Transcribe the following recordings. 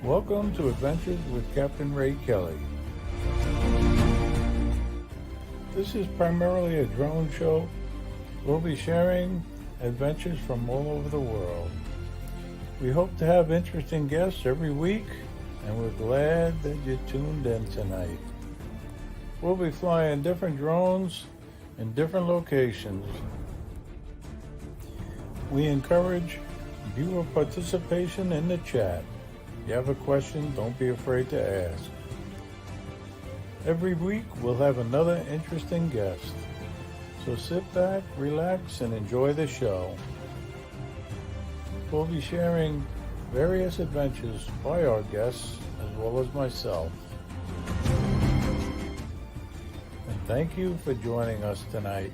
Welcome to Adventures with Captain Ray Kelly. This is primarily a drone show. We'll be sharing adventures from all over the world. We hope to have interesting guests every week, and we're glad that you tuned in tonight. We'll be flying different drones in different locations. We encourage viewer participation in the chat. If you have a question, don't be afraid to ask. Every week we'll have another interesting guest. So sit back, relax, and enjoy the show. We'll be sharing various adventures by our guests as well as myself. And thank you for joining us tonight.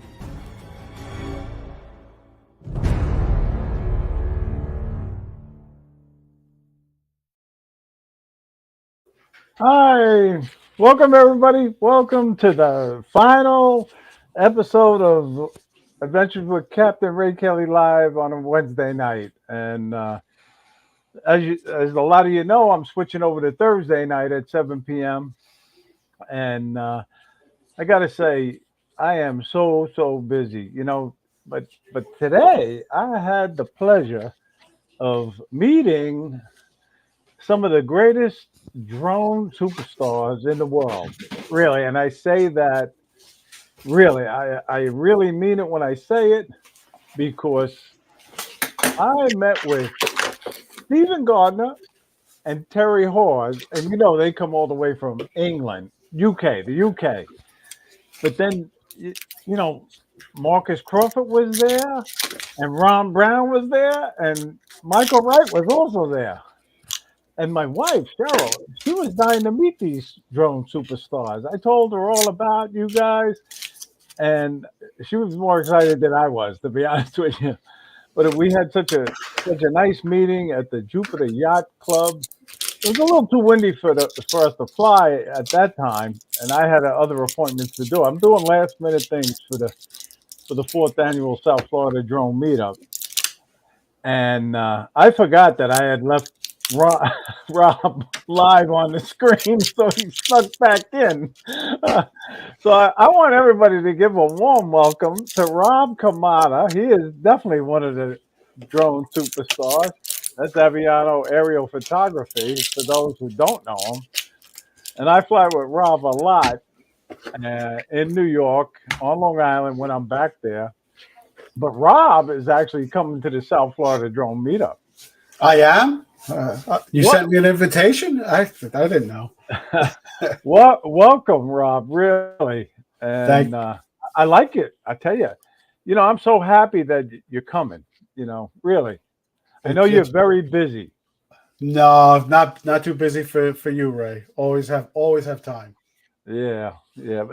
Hi, welcome everybody. Welcome to the final episode of Adventures with Captain Ray Kelly live on a Wednesday night. And as a lot of you know, I'm switching over to Thursday night at 7 p.m. And I got to say, I am so busy, but today I had the pleasure of meeting some of the greatest drone superstars in the world, really. And I say that really, I really mean it when I say it, because I met with Stephen Gardner and Terry Hawes, and they come all the way from England, the UK. But then, Marcus Crawford was there, and Ron Brown was there, and Michael Wright was also there. And my wife, Cheryl, she was dying to meet these drone superstars. I told her all about you guys, and she was more excited than I was, to be honest with you. But we had such a nice meeting at the Jupiter Yacht Club. It was a little too windy for us to fly at that time, and I had other appointments to do. I'm doing last minute things for the fourth annual South Florida Drone Meetup, and I forgot that I had left Rob live on the screen, so he snuck back in. So I want everybody to give a warm welcome to Rob Camarda. He is definitely one of the drone superstars. That's Aviano aerial photography, for those who don't know him. And I fly with Rob a lot in New York, on Long Island when I'm back there. But Rob is actually coming to the South Florida Drone Meetup. I am? You sent me an invitation? I didn't know. Welcome, Rob, really. And I like it. I tell you, I'm so happy that you're coming, really. I know you're very busy. No, not too busy for you, Ray. Always have time. Yeah.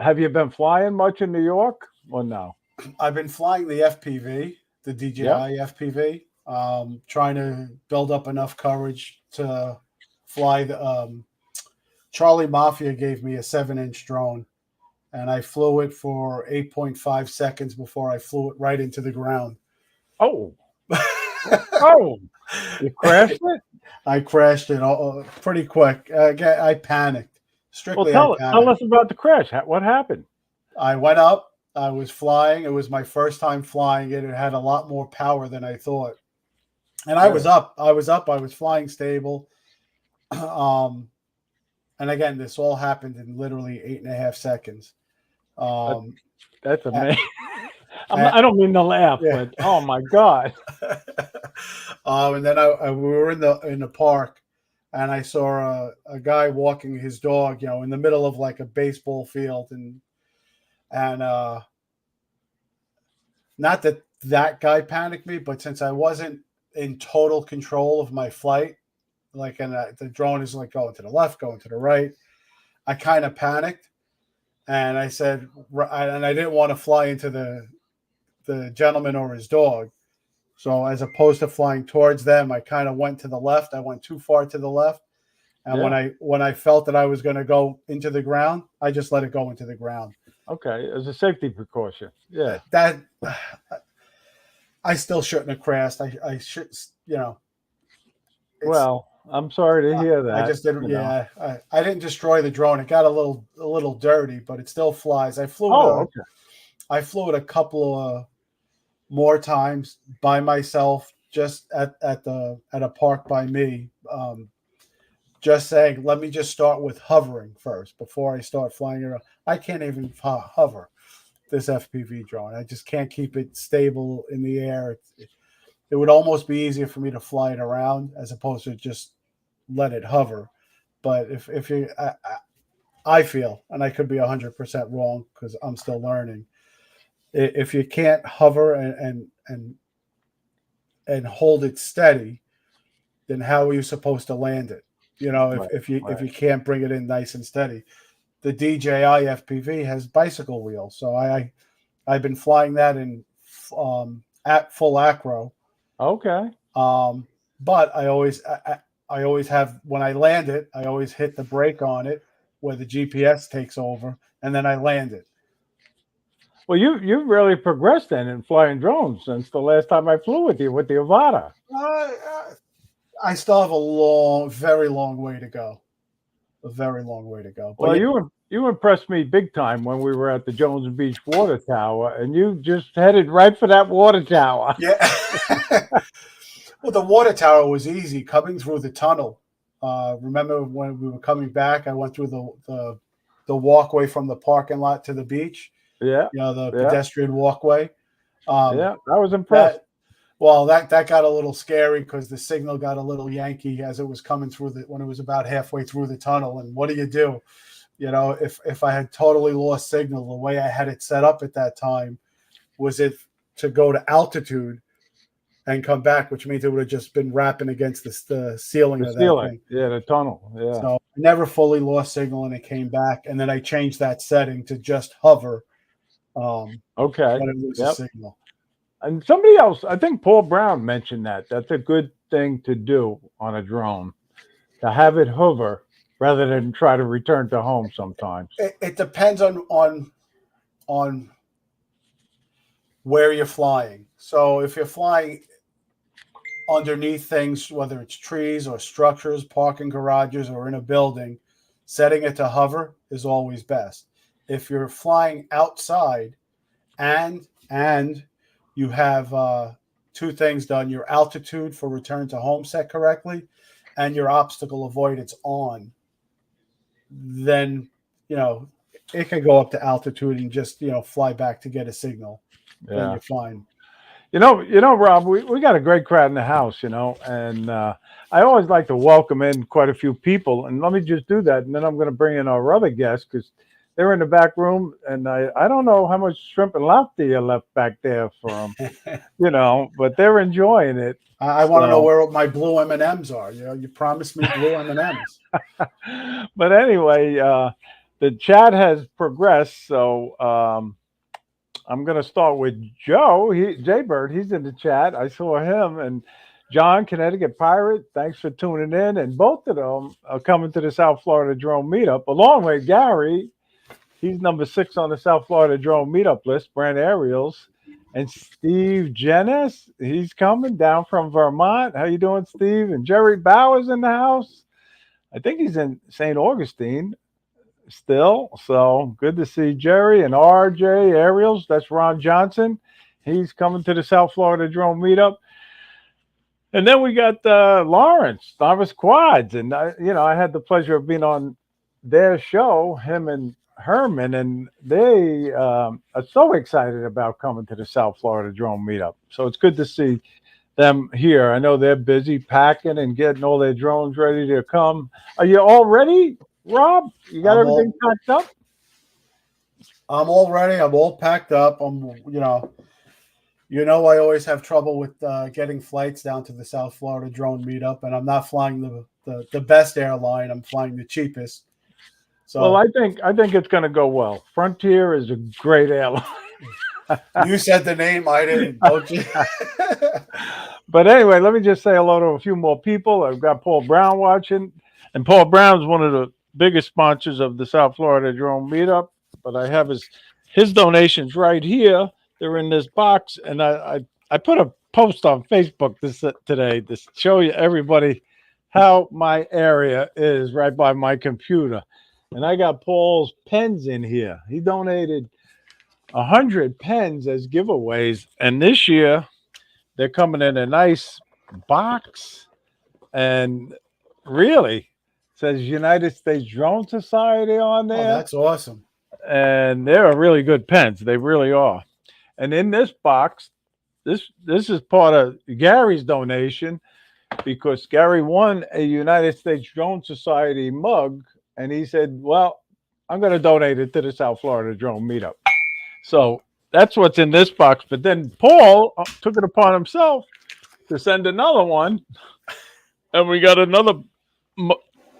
Have you been flying much in New York or no? I've been flying the FPV, the DJI FPV. Trying to build up enough courage to fly the Charlie Mafia gave me a 7-inch drone, and I flew it for 8.5 seconds before I flew it right into the ground. Oh, you crashed it? I crashed it pretty quick. I panicked. Strictly, tell us about the crash. What happened? I went up. I was flying. It was my first time flying it. It had a lot more power than I thought. And I was up. I was flying stable. And again, this all happened in literally 8.5 sequends. That's amazing. I don't mean to laugh, but oh my God. And then we were in the park, and I saw a guy walking his dog, in the middle of like a baseball field, and not that guy panicked me, but since I wasn't in total control of my flight, and the drone is like going to the left, going to the right, I kind of panicked, and I said, and I didn't want to fly into the gentleman or his dog, so as opposed to flying towards them, I kind of went to the left. I went too far to the left, and when I felt that I was going to go into the ground, I just let it go into the ground. Okay, as a safety precaution. Yeah, that I still shouldn't have crashed. I should, Well, I'm sorry to hear I that. just didn't. You know. Yeah, I didn't destroy the drone. It got a little dirty, but it still flies. Oh, okay. I flew it a couple of more times by myself, just at a park by me. Just saying, let me just start with hovering first before I start flying around. I can't even hover this FPV drone. I just can't keep it stable in the air. It would almost be easier for me to fly it around as opposed to just let it hover. But if you, I feel, and I could be 100% wrong because I'm still learning. If you can't hover and hold it steady, then how are you supposed to land it? You know, Right. if Right. you can't bring it in nice and steady. The DJI FPV has bicycle wheels, so I've been flying that in at full acro. Okay. Um, but I always have when I land it, I always hit the brake on it where the GPS takes over, and then I land it. Well, you've really progressed then in flying drones since the last time I flew with you with the Avata. I still have a long, very long way to go. A very long way to go. But Well, yeah, you impressed me big time when we were at the Jones Beach Water Tower, and you just headed right for that water tower. yeah. Well, the water tower was easy coming through the tunnel. Remember when we were coming back? I went through the walkway from the parking lot to the beach. Yeah, You know, the yeah, pedestrian walkway. Um, yeah. I was impressed. that well, that got a little scary because the signal got a little yanky as it was coming through the when it was about halfway through the tunnel. And what do you do? You know, if I had totally lost signal, the way I had it set up at that time was it to go to altitude and come back, which means it would have just been rapping against the ceiling The of that ceiling, thing. yeah, the tunnel, yeah. So I never fully lost signal and it came back. And then I changed that setting to just hover Okay, when it loses yep. signal. And somebody else, I think Paul Brown mentioned that. That's a good thing to do on a drone, to have it hover rather than try to return to home sometimes. It depends on where you're flying. So if you're flying underneath things, whether it's trees or structures, parking garages, or in a building, setting it to hover is always best. If you're flying outside and you have two things done: your altitude for return to home set correctly, and your obstacle avoidance on, then you know it can go up to altitude and just fly back to get a signal. Then Yeah. you're fine. Rob, we got a great crowd in the house, and I always like to welcome in quite a few people. And let me just do that, and then I'm going to bring in our other guests because they're in the back room, and I don't know how much shrimp and lobster you left back there for them, but they're enjoying it. I want to know So, where my blue M&Ms are. You promised me blue M&Ms. but anyway, the chat has progressed, so I'm going to start with Joe. Jaybird, he's in the chat. I saw him. And John, Connecticut Pirate, thanks for tuning in. And both of them are coming to the South Florida Drone Meetup, along with Gary. He's number 6 on the South Florida Drone Meetup list, Brand Aerials. And Steve Jennis, he's coming down from Vermont. How you doing, Steve? And Jerry Bowers in the house. I think he's in St. Augustine still. So good to see Jerry and RJ Aerials. That's Ron Johnson. He's coming to the South Florida Drone Meetup. And then we got Lawrence, Novice Quads. And, I had the pleasure of being on their show, him and Herman, and they are so excited about coming to the South Florida Drone Meetup. So it's good to see them here. I know they're busy packing and getting all their drones ready to come. Are you all ready, Rob? You got I'm everything all packed up? I'm all ready. I'm all packed up. I always have trouble with getting flights down to the South Florida Drone Meetup, and I'm not flying the best airline. I'm flying the cheapest. Well, So I think it's going to go well. Frontier is a great airline. you said the name, I didn't, don't you? But anyway, let me just say hello to a few more people. I've got Paul Brown watching, and Paul Brown's one of the biggest sponsors of the South Florida Drone Meetup. But I have his donations right here. They're in this box, and I put a post on Facebook today to show you everybody how my area is right by my computer. And I got Paul's pens in here. He donated 100 pens as giveaways. And this year, they're coming in a nice box. And really, says United States Drone Society on Oh, there. that's awesome. And they're really good pens. They really are. And in this box, this is part of Gary's donation because Gary won a United States Drone Society mug, and he said, "Well, I'm going to donate it to the South Florida Drone Meetup." So that's what's in this box. But then Paul took it upon himself to send another one, and we got another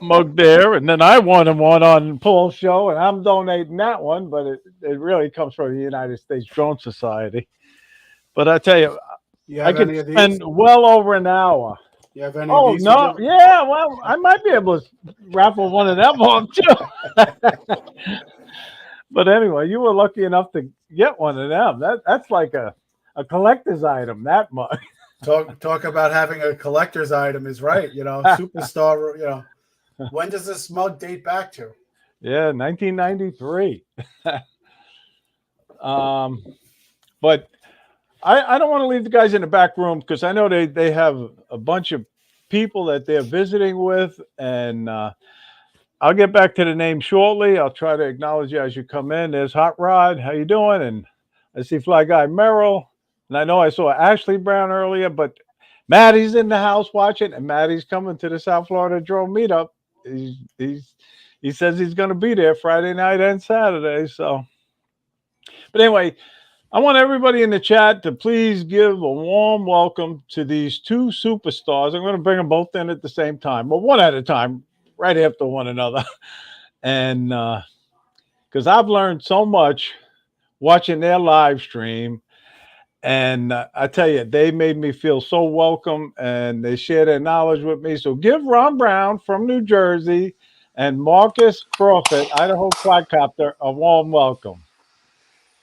mug there. And then I won one on Paul's show, and I'm donating that one. But it really comes from the United States Drone Society. But I tell you, You I have could any of these? spend well over an hour. You have any Oh of these? no, yeah. Well, I might be able to raffle one of them off too. But anyway, you were lucky enough to get one of them. That's like a collector's item. That mug. Talk about having a collector's item is right. Superstar. When does this mug date back to? Yeah, 1993. But I don't want to leave the guys in the back room because I know they have a bunch of people that they're visiting with, and I'll get back to the name shortly. I'll try to acknowledge you as you come in. There's Hot Rod. How you doing? And I see Fly Guy Merrill, and I know I saw Ashley Brown earlier, but Maddie's in the house watching, and Maddie's coming to the South Florida Drone Meetup. He says he's going to be there Friday night and Saturday. So, but anyway, I want everybody in the chat to please give a warm welcome to these two superstars. I'm going to bring them both in at the same time, but one at a time, right after one another. And because I've learned so much watching their live stream. And I tell you, they made me feel so welcome and they share their knowledge with me. So give Ron Brown from New Jersey and Marcus Crawford, Idaho Quadcopter, a warm welcome.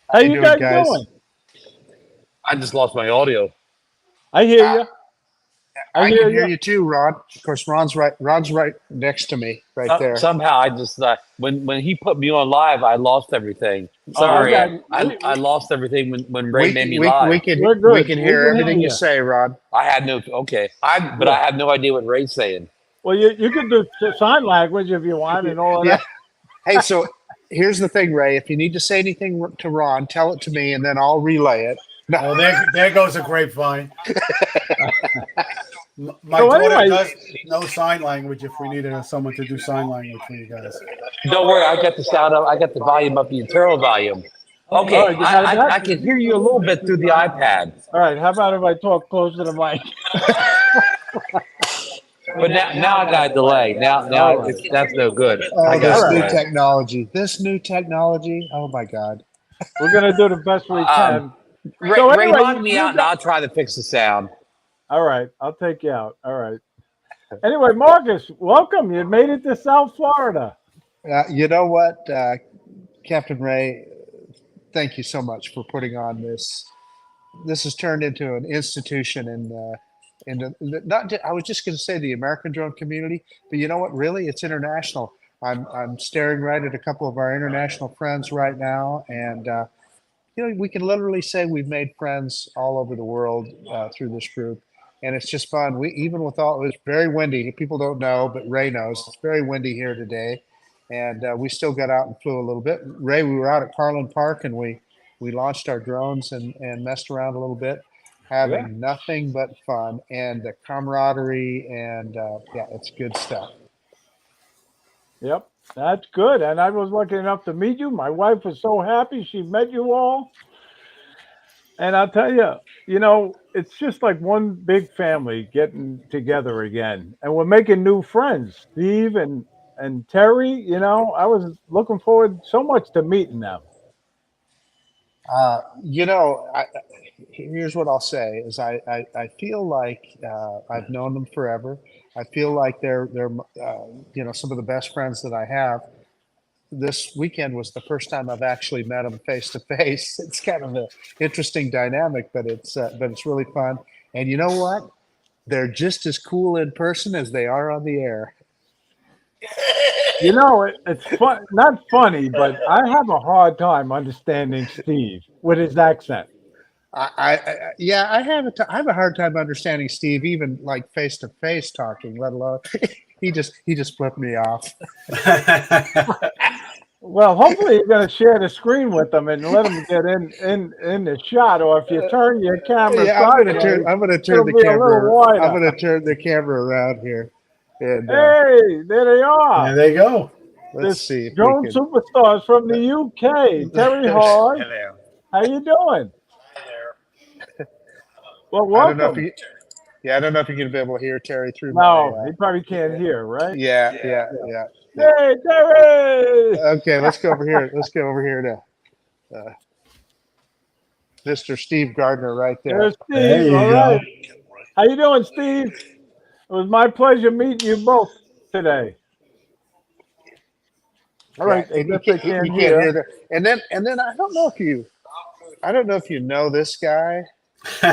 How you guys doing? I just lost my audio. I hear you. I can hear you too, Ron. Of course, Ron's right next to me, right there. Somehow, I just when he put me on live, I lost everything. Sorry, I lost everything when Ray made me live. We can hear everything you say, Ron. I had no but I have no idea what Ray's saying. Well, you can do sign language if you want and all of that. Hey, so here's the thing, Ray. If you need to say anything to Ron, tell it to me, and then I'll relay it. No. Oh, there goes a grapevine. My daughter does know sign language if we needed someone to do sign language for you guys. Don't worry, I got the sound up. I got the volume up, the internal volume. Okay, I can hear you a little bit through the iPad. All right, how about if I talk close to the mic? But now I got a delay. Now that's no good. This new technology. Oh my God. We're gonna do the best we can. Ray, log me out and I'll try to fix the sound. All right, I'll take you out. All right. Anyway, Marcus, welcome. You made it to South Florida. You know what, Captain Ray, thank you so much for putting on this. This has turned into an institution I was just going to say the American drone community, but you know what? Really, it's international. I'm staring right at a couple of our international friends right now, and we can literally say we've made friends all over the world through this group, and it's just fun. It's very windy. People don't know, but Ray knows. It's very windy here today, and we still got out and flew a little bit. Ray, we were out at Carlin Park, and we launched our drones and messed around a little bit, having nothing but fun, and the camaraderie, and it's good stuff. Yep, that's good. And I was lucky enough to meet you. My wife was so happy she met you all. And I'll tell you, it's just like one big family getting together again. And we're making new friends. Steve and Terry, I was looking forward so much to meeting them. Here's what I'll say is I feel like I've known them forever. I feel like they're some of the best friends that I have. This weekend was the first time I've actually met them face to face. It's kind of an interesting dynamic, but it's really fun. And you know what? they're just as cool in person as they are on the air. You know, it's fun, not funny, but I have a hard time understanding Steve with his accent. Yeah, I have a hard time understanding Steve, even like face to face talking, let alone he just flipped me off. Well, hopefully you're going to share the screen with them and let them get in the shot. Or if you turn your camera Yeah, I'm gonna turn it'll the be a little camera. wider. I'm gonna turn the camera around here. And Hey, there they are. There they go. let's see if Drone we can. superstars from the UK. Terry Hall, Hello. how you doing? Well, I don't know if welcome. I don't know if you're gonna be able to hear Terry through No, my. he probably can't hear, right? Yeah. Hey, Terry! Okay, let's go over here. Let's go over here to Mr. Steve Gardner right there. There's There Steve. you All go. right. How you doing, Steve? It was my pleasure meeting you both today. All right. Yeah, and I guess they can't you can't hear. hear that. And then I don't know if you know this guy. I'm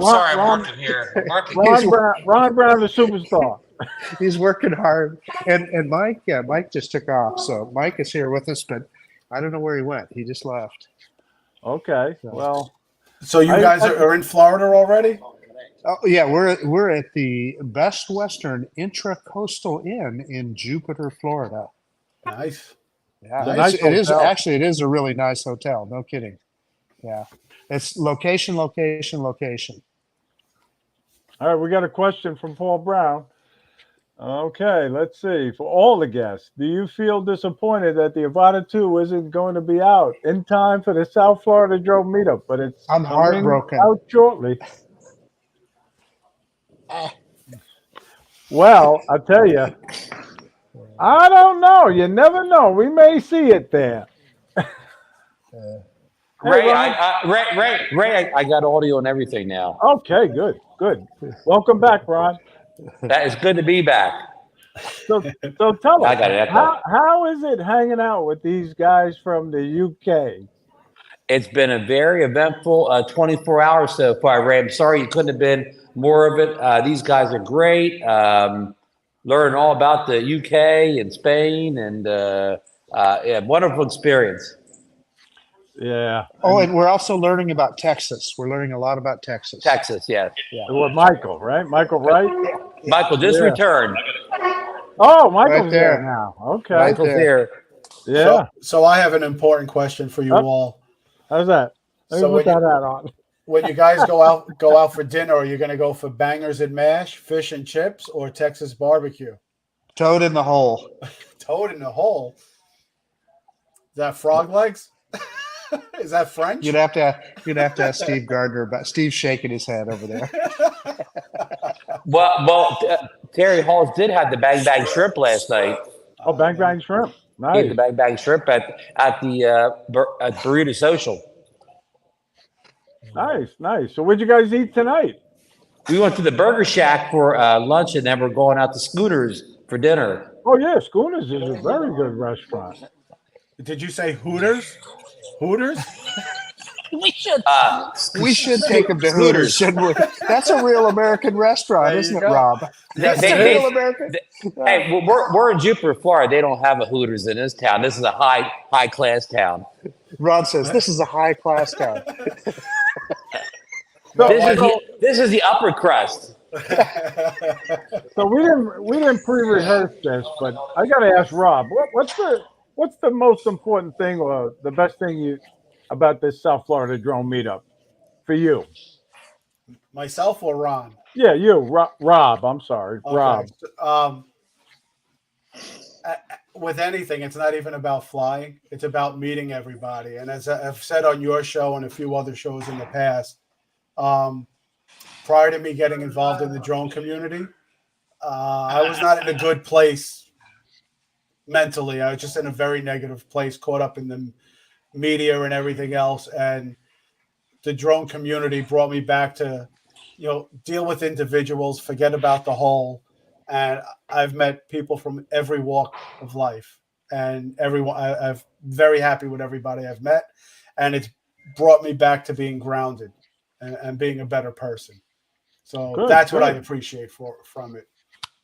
sorry, I'm Ron- working here. I'm working. Ron Brown, the superstar. He's working hard. And Mike just took off. So Mike is here with us, but I don't know where he went. He just left. Okay. Well, So you guys are in Florida already? Oh yeah, we're at the Best Western Intracoastal Inn in Jupiter, Florida. Nice. Yeah, Nice it is hotel. actually, it is a really nice hotel. No kidding. Yeah, it's location. all right. We got a question from Paul Brown. Okay, let's see. For all the guests, do you feel disappointed that the Avada 2 isn't going to be out in time for the South Florida Drone meetup? But it's I'm coming heartbroken. out shortly. Well, I'll tell you, I don't know. You never know. We may see it there. Ray, Ron. Ray, I got audio and everything now. Okay, good. Welcome back, Ron. That is good to be back. So tell I us, got it echo. how is it hanging out with these guys from the UK? It's been a very eventful 24 hours so far, Ray. I'm sorry you couldn't have been more of it. These guys are great. Learning all about the UK and Spain, and yeah, wonderful experience. Yeah. Oh, and we're also learning about Texas. We're learning a lot about Texas. Texas, yes. Yeah. With Michael, right? Michael Wright? Michael just Yeah. returned. Oh, Michael's Right there. there now. Okay. Right Michael's there. here. Yeah. So I have an important question for you Oh. all. How's that? Let me So put that hat on. when you guys go out for dinner, are you going to go for bangers and mash, fish and chips, or Texas barbecue? Toad in the hole. Toad in the hole. Is that frog legs? Is that French? You'd have to ask Steve Gardner about. Steve's shaking his head over there. Well, Terry Halls did have the Bang Bang Shrimp last night. Oh, Bang Bang Shrimp. He had Nice. the Bang Bang Shrimp at the at Burrito Social. Nice. So what'd you guys eat tonight? We went to the Burger Shack for lunch, and then we're going out to Scooters for dinner. Oh, yeah. Schooners is a very good restaurant. Did you say Hooters? Hooters? We should. We should take him to Hooters, shouldn't we? That's a real American restaurant, There isn't you it, go. Rob? Yes, They- it they- is. Real American. Hey, we're in Jupiter, Florida. They don't have a Hooters in this town. This is a high class town. Rob says this is a high class town. This is the upper crust. So we didn't pre-rehearse this, but I got to ask Rob, what's the most important thing or the best thing about this South Florida Drone meetup for you? Myself or Ron? Yeah, you, Rob. I'm sorry, Okay. Rob. With anything, it's not even about flying. It's about meeting everybody. And as I've said on your show and a few other shows in the past, prior to me getting involved in the drone community, I was not in a good place mentally. I was just in a very negative place, caught up in the media and everything else. And the drone community brought me back to, deal with individuals, forget about the whole. And I've met people from every walk of life, and I'm very happy with everybody I've met. And it's brought me back to being grounded and being a better person. So Good, that's what I good. appreciate from it.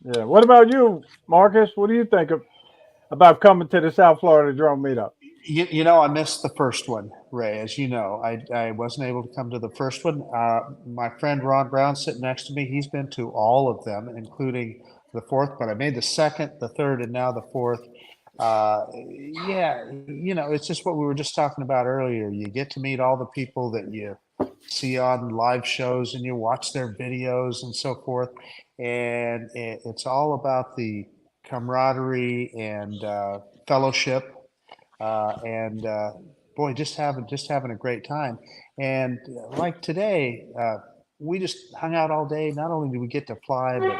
Yeah. What about you, Marcus? What do you think about coming to the South Florida Drone Meetup? I missed the first one, Ray. As you know, I wasn't able to come to the first one. My friend Ron Brown sitting next to me, he's been to all of them, including the fourth, but I made the second, the third, and now the fourth. It's just what we were just talking about earlier. You get to meet all the people that you see on live shows and you watch their videos and so forth. And it's all about the camaraderie and fellowship boy, just having a great time. And like today, we just hung out all day. Not only did we get to fly, but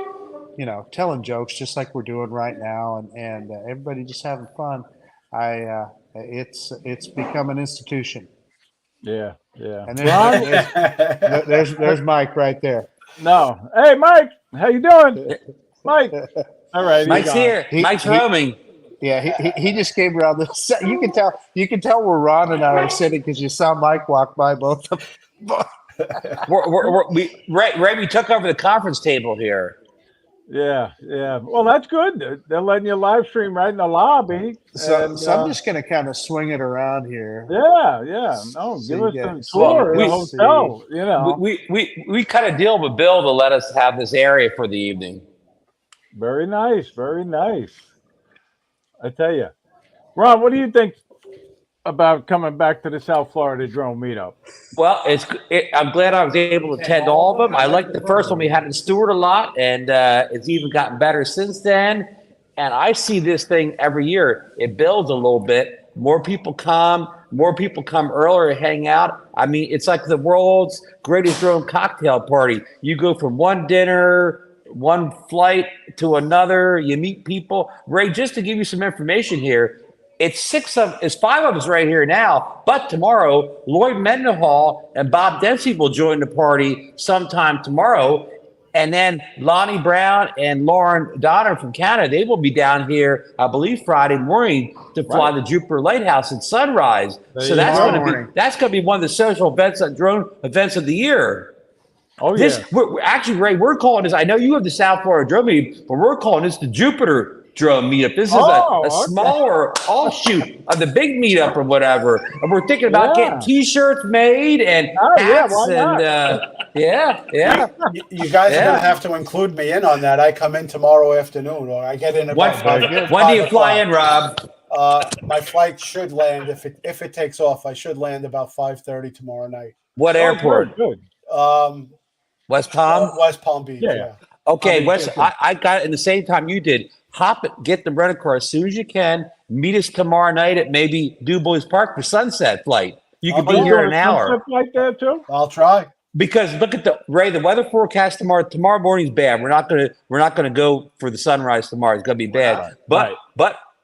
telling jokes just like we're doing right now, and everybody just having fun. It's become an institution. Yeah, yeah. And Ron? there's Mike right there. No. Hey, Mike. How you doing, Mike? All right, Mike's here. Mike's roaming. Yeah, he just came around the set. You can tell where Ron and I are sitting because you saw Mike walk by both of them. We took over the conference table here. Yeah, yeah. Well, that's good. They're letting you live stream right in the lobby. So and, I'm just going to kind of swing it around here. Yeah, yeah. No, So give you us get- a so tour of the let's hotel. You know, We cut a deal with Bill to let us have this area for the evening. very nice, very nice. I tell you, Ron, what do you think about coming back to the South Florida Drone Meetup? Well, I'm glad I was able to attend all of them. I liked the first one we had in Stewart a lot, and it's even gotten better since then. And I see this thing every year. It builds a little bit. More people come earlier to hang out. I mean, it's like the world's greatest drone cocktail party. You go from one dinner, one flight to another. You meet people. Ray, just to give you some information here, it's five of us right here now. But tomorrow, Lloyd Mendenhall and Bob Dempsey will join the party sometime tomorrow. And then Lonnie Brown and Lauren Donner from Canada, they will be down here, I believe, Friday morning to fly the Jupiter Lighthouse at sunrise. So that's going to be one of the social events, drone events of the year. Oh, yeah. Actually, Ray, we're calling this. I know you have the South Florida Drone Meetup, but we're calling this the Jupiter Drone Meetup. This is a smaller offshoot of the big meetup or whatever. And we're thinking about getting T-shirts made and hats yeah. You guys are going to have to include me in on that. I come in tomorrow afternoon, or I get in about when do you fly in, Rob? My flight should land if it takes off. I should land about 5:30 tomorrow night. What airport? Good. West Palm. West Palm Beach. Yeah. Okay, I got it in the same time you did. Hop it, get the rental car as soon as you can. Meet us tomorrow night at maybe DuBois Park for sunset flight. You can be here in an hour. Like that too. I'll try. Because look at the weather forecast tomorrow. Tomorrow morning's bad. We're not gonna go for the sunrise tomorrow. It's gonna be bad. But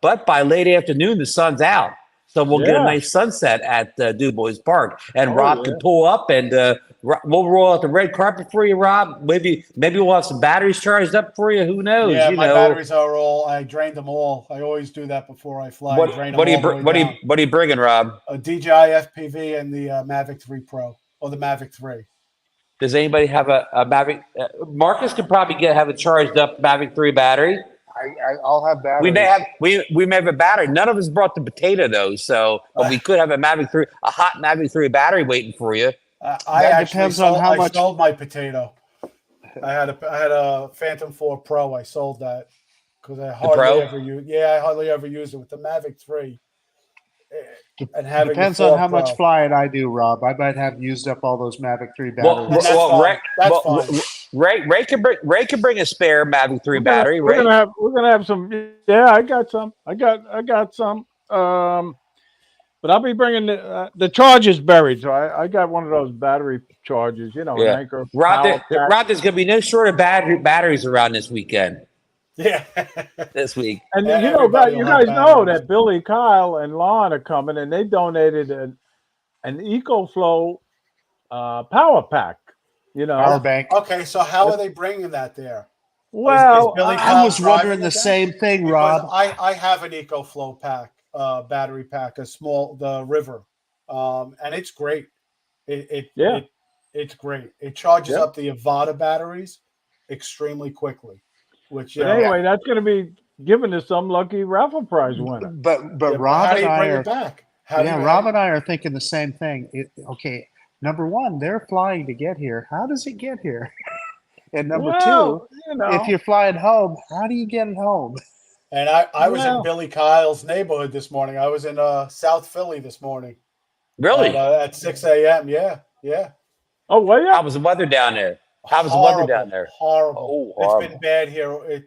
by late afternoon the sun's out, so we'll get a nice sunset at DuBois Park, and Rob can pull up and we'll roll out the red carpet for you, Rob. Maybe we'll have some batteries charged up for you. Who knows? Yeah, my batteries are all. I drained them all. I always do that before I fly. What are you bringing, Rob? A DJI FPV and the Mavic 3 Pro or the Mavic 3. Does anybody have a Mavic? Marcus could probably have a charged up Mavic 3 battery. I'll have batteries. We may have a battery. None of us brought the potato though, so we could have a hot Mavic 3 battery waiting for you. I sold my potato. I had a Phantom 4 Pro. I sold that because I hardly ever use it with the Mavic 3. And having depends on how much flying I do, Rob. I might have used up all those Mavic 3 batteries. Ray can bring a spare Mavic 3 battery. We're gonna have some. Yeah, I got some. I got some. But I'll be bringing the charger's buried, so I got one of those battery chargers. An Anchor. Rob, there's gonna be no short of batteries around this weekend. Yeah, this week. And you guys know that Billy, Kyle, and Lon are coming, and they donated an EcoFlow power pack. Power bank. Okay, so how are they bringing that there? Well, I was wondering the same thing, Rob. I have an EcoFlow pack, battery pack, the River, and it's great. It It's great. It charges Yep. up the Avada batteries extremely quickly, which, But anyway, that's going to be given to some lucky raffle prize winner. But how Rob do and you I bring are it back? Rob and I are thinking the same thing. Okay, number one, they're flying to get here. How does it get here? And number Well, two, if you're flying home, how do you get it home? And I was in Well- Billy Kyle's neighborhood this morning. I was in South Philly this morning. Really? At 6 a.m. Yeah. Oh, well, yeah. How was the weather down there? How was the weather down there? Horrible. Oh, It's horrible. been bad here.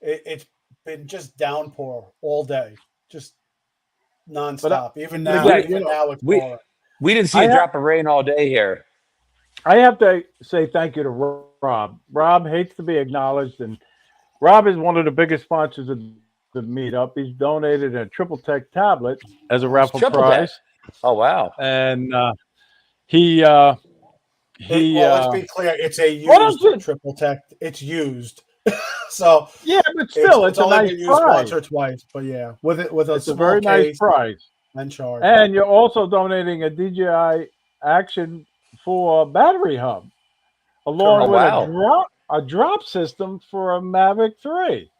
It's been just downpour all day, just nonstop. Even now, it's pouring. We didn't see a drop of rain all day here. I have to say thank you to Rob. Rob hates to be acknowledged, and Rob is one of the biggest sponsors of the meetup. He's donated a Triple Tech tablet as a raffle Triple prize. Tech? Oh, wow. And Well, let's be clear. It's a used Triple Tech. It's used. So yeah, but still, it's a only nice been used prize. once or twice. But yeah, with a It's a small very nice case prize. and charge. And you're also donating a DJI Action for battery hub, along with a drop system for a Mavic 3.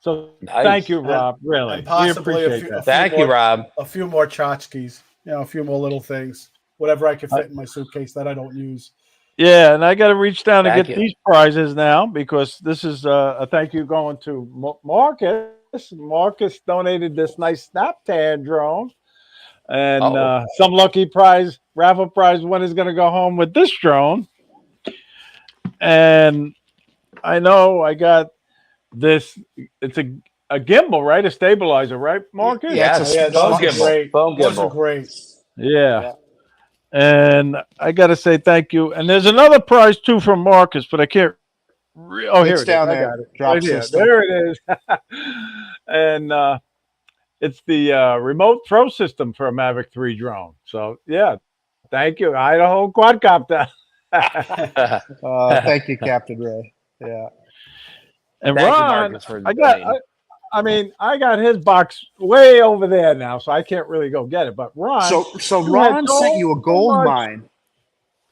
So thank you, Rob. Really, and possibly we appreciate that. Thank you, Rob. A few more tchotchkes, a few more little things, whatever I can fit in my suitcase that I don't use. Yeah, and I got to reach down to Thank get you. these prizes now because this is a thank you going to Marcus. Marcus donated this nice Snaptan drone, and some lucky prize raffle prize winner is going to go home with this drone. And I know I got this. It's a gimbal, right? A stabilizer, right, Marcus? Yeah, those phone are gimbal. great. Phone Those are gimbal. great. Yeah. And I got to say thank you. And there's another prize too from Marcus, but I can't. Here It's it down is. there. I got it. Drop Right here. system. There it is. And it's the remote throw system for a Mavic 3 drone. So yeah, thank you, Idaho Quadcopter. Thank you, Captain Ray. Yeah. And Thank you, Ron, Marcus, for I got his box way over there now, so I can't really go get it. But Ron, So Ron sent you a gold mine.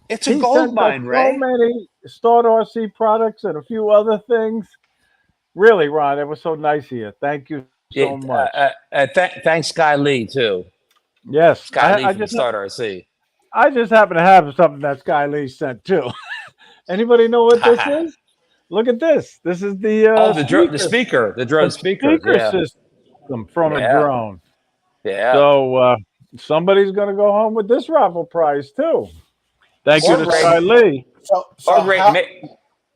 It's a gold mine, Ray. So many Start RC products and a few other things. Really, Ron, it was so nice of you. Thank you so much. Thanks, Sky Lee, too. Yes, Sky Lee from Start RC. I just happen to have something that Sky Lee sent too. Anybody know what this is? Look at this. This is the drone speaker system from a drone. Yeah. So somebody's going to go home with this raffle prize too. Thank you to Sky Lee.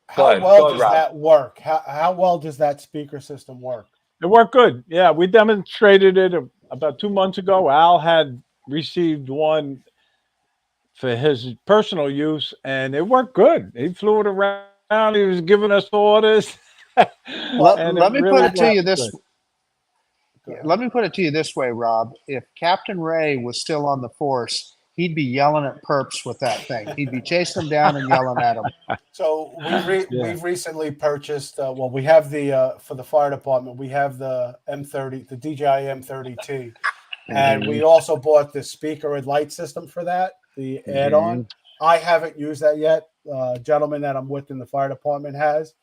How well does that work? How well does that speaker system work? It worked good. Yeah, we demonstrated it about 2 months ago. Al had received one for his personal use, and it worked good. He flew it around. He was giving us orders. Let me put it to you this. Let me put it to you this way, Rob. If Captain Ray was still on the force, he'd be yelling at perps with that thing. He'd be chasing them down and yelling at them. So we've recently purchased. We have the for the fire department. We have the M30, the DJI M30T, and we also bought the speaker and light system for that. The add-on. I haven't used that yet. Gentleman that I'm with in the fire department has,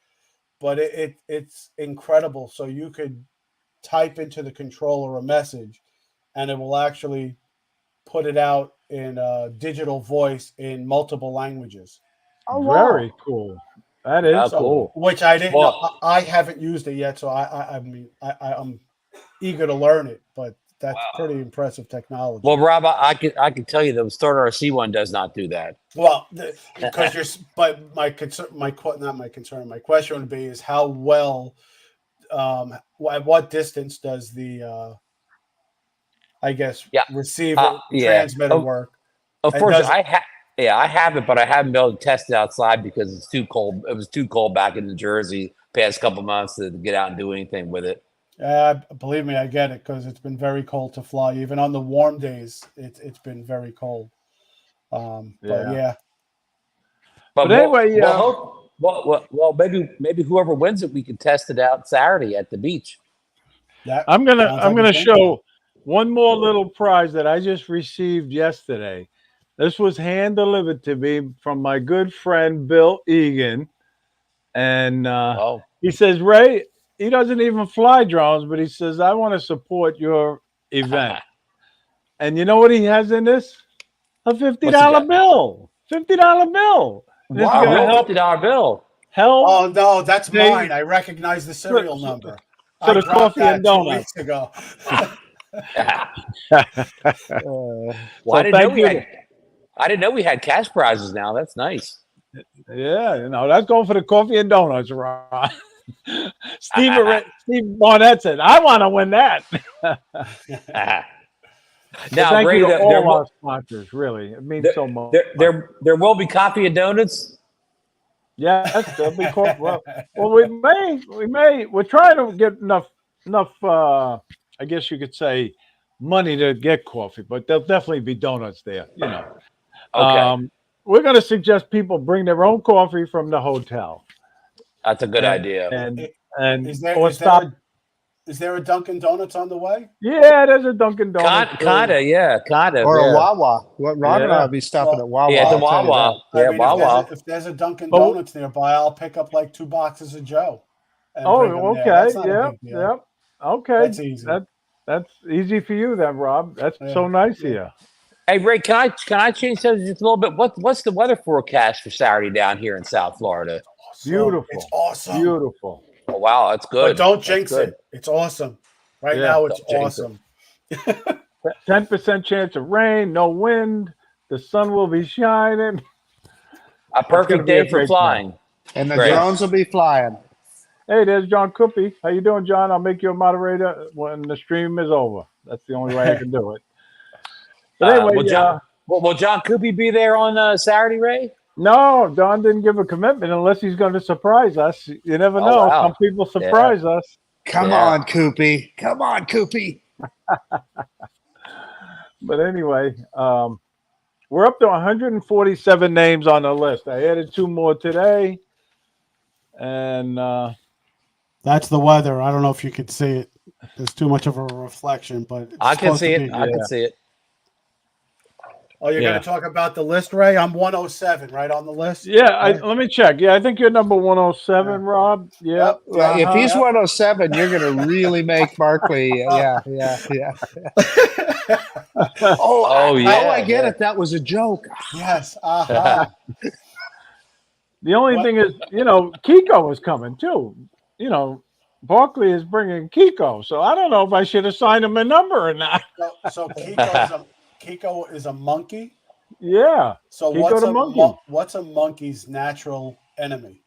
but it's incredible. So you could type into the controller a message, and it will actually put it out in digital voice in multiple languages. Oh, very cool. That is cool. Which I didn't know. I haven't used it yet, so I'm eager to learn it. But that's pretty impressive technology. Well, Rob, I can tell you the Start RC one does not do that. Well, because my question would be is how well, at what distance does the receiver transmitter work? Of course, I have it, but I haven't been able to test it outside because it's too cold. It was too cold back in New Jersey past couple months to get out and do anything with it. Believe me, I get it because it's been very cold to fly. Even on the warm days, it's been very cold. But anyway, maybe whoever wins it, we can test it out Saturday at the beach. I'm gonna show one more little prize that I just received yesterday. This was hand delivered to me from my good friend Bill Egan, and Oh, he says, Ray, he doesn't even fly drones, but he says, I want to support your event. And you know what he has in this? A $50 what's he got? bill. $50 bill. And it's A gonna real help $50 bill. Oh no, that's They- mine. I recognize the serial so- number. so I the dropped coffee that and 2 donuts. weeks ago. Well, So I didn't know thank we you. had. I didn't know we had cash prizes now. That's nice. Yeah, that's going for the coffee and donuts, Ron. Steve Barnett said, I want to win that. So Now, thank Ray, you to there all will our sponsors, really. It means so much. there will be coffee and donuts. Yes, there'll be coffee. Well, we're trying to get enough, I guess you could say, money to get coffee, but there'll definitely be donuts there, Okay, We're going to suggest people bring their own coffee from the hotel. that's a good idea. And Is there or is stop. is there a Dunkin' Donuts on the way? Yeah, there's a Dunkin' Donuts. Kinda, yeah, kind of. Or a Yeah. Wawa. What Ron and I Yeah. will be stopping Well, at Wawa. Yeah, the I'll tell you Wawa. that. Yeah, I mean, Wawa. if there's a Dunkin' But- Donuts nearby, I'll pick up like 2 boxes of Joe. And bring them Oh, there. okay. That's not a Yep. big deal. Yep. Okay. That's easy. That's easy for you then, Rob. That's Yeah. so nice Yeah. of you. Hey, Ray, can I change subject just a little bit? What's the weather forecast for Saturday down here in South Florida? Awesome. It's awesome. Beautiful. Oh, wow, that's But good. don't That's jinx good. it. It's awesome. Right Yeah, now, it's don't jinx it. awesome. 10% chance of rain, no wind. The sun will be shining. A gonna perfect be a day for great flying. And the Great. drones will be flying. Hey, there's John Coopy. How you doing, John? I'll make you a moderator when the stream is over. That's the only way I can do it. But anyway, will John Coopy be there on Saturday, Ray? no, Don didn't give a commitment unless he's going to surprise us. You never Oh, know. wow. Some people surprise us. Come Yeah. on, Koopy. Come on, Koopy. But anyway, we're up to 147 names on the list. I added 2 more today. And That's the weather. I don't know if you could see it. There's too much of a reflection, but it's I can supposed see to it. be. I can see it. Oh, you're Yeah. going to talk about the list, Ray? I'm 107, right on the list? yeah, let me check. Yeah, I think you're number 107, Yeah. Rob. Yep. Well, if he's Yep. 107, you're going to really make Barkley. Yeah. Oh, yeah. I get it. That was a joke. Yes. Uh-huh. The only What? thing is, Kiko is coming too. Barkley is bringing Kiko, so I don't know if I should assign him a number or not. So Kiko is a monkey. Yeah. So Kiko the monkey. what's a monkey's natural enemy?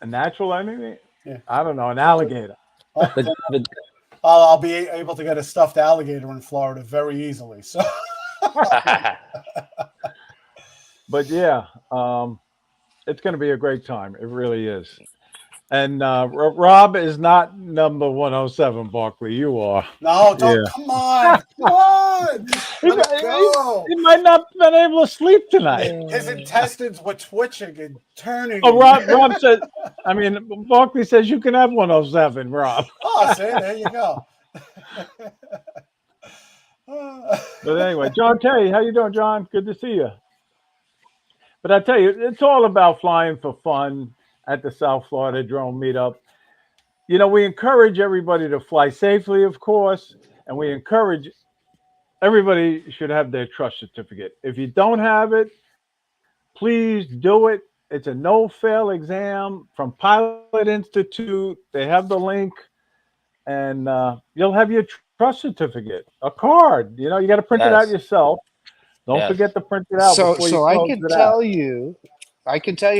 A natural enemy? Yeah. I don't know. An alligator. Oh, The- I'll be able to get a stuffed alligator in Florida very easily. So But yeah, it's going to be a great time. It really is. And Rob is not number 107, Barkley. You are. no, don't. Yeah. Come on. Let it go. He might not have been able to sleep tonight. His intestines were twitching and turning. Oh, Rob said, Barkley says you can have 107, Rob. Oh, see, there you go. But anyway, John Terry, how you doing, John? Good to see you. But I tell you, it's all about flying for fun at the South Florida Drone Meetup. We encourage everybody to fly safely, of course, and we encourage everybody should have their trust certificate. If you don't have it, please do it. It's a no-fail exam from Pilot Institute. They have the link, and you'll have your trust certificate, a card. You got to print it out yourself. Don't forget to print it out. So before you I close can it tell out. you,